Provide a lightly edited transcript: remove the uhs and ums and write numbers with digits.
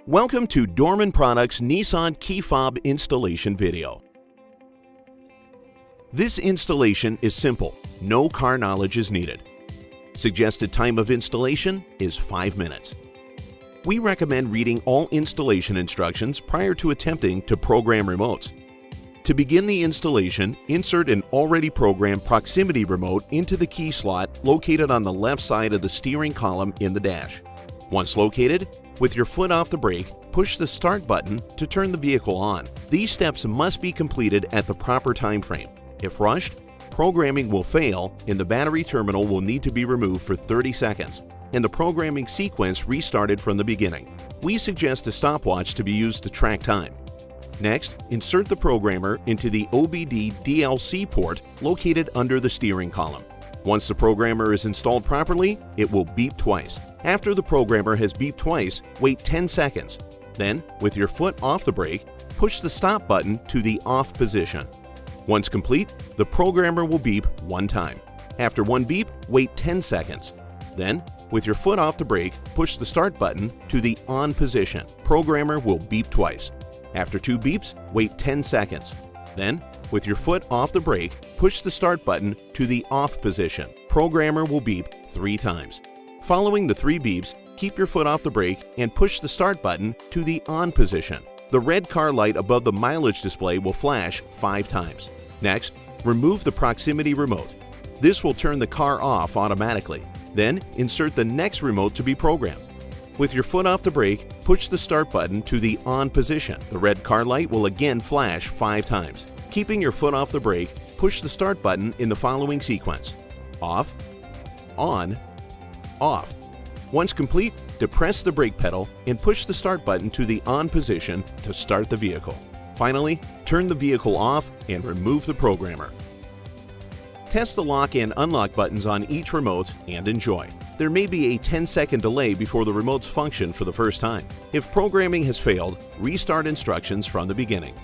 Welcome to Dorman Products Nissan key fob installation video. This installation is simple, no car knowledge is needed. Suggested time of installation is 5 minutes. We recommend reading all installation instructions prior to attempting to program remotes. To begin the installation, insert an already programmed proximity remote into the key slot located on the left side of the steering column in the dash. Once located, with your foot off the brake, push the start button to turn the vehicle on. These steps must be completed at the proper time frame. If rushed, programming will fail and the battery terminal will need to be removed for 30 seconds and the programming sequence restarted from the beginning. We suggest a stopwatch to be used to track time. Next, insert the programmer into the OBD DLC port located under the steering column. Once the programmer is installed properly, it will beep twice. After the programmer has beeped twice, wait 10 seconds. Then, with your foot off the brake, push the stop button to the off position. Once complete, the programmer will beep one time. After one beep, wait 10 seconds. Then, with your foot off the brake, push the start button to the on position. Programmer will beep twice. After two beeps, wait 10 seconds. Then, with your foot off the brake, push the start button to the off position. Programmer will beep 3 times. Following the 3 beeps, keep your foot off the brake and push the start button to the on position. The red car light above the mileage display will flash 5 times. Next, remove the proximity remote. This will turn the car off automatically. Then, insert the next remote to be programmed. With your foot off the brake, push the start button to the on position. The red car light will again flash 5 times. Keeping your foot off the brake, push the start button in the following sequence: off, on, off. Once complete, depress the brake pedal and push the start button to the on position to start the vehicle. Finally, turn the vehicle off and remove the programmer. Test the lock and unlock buttons on each remote and enjoy. There may be a 10-second delay before the remotes function for the first time. If programming has failed, restart instructions from the beginning.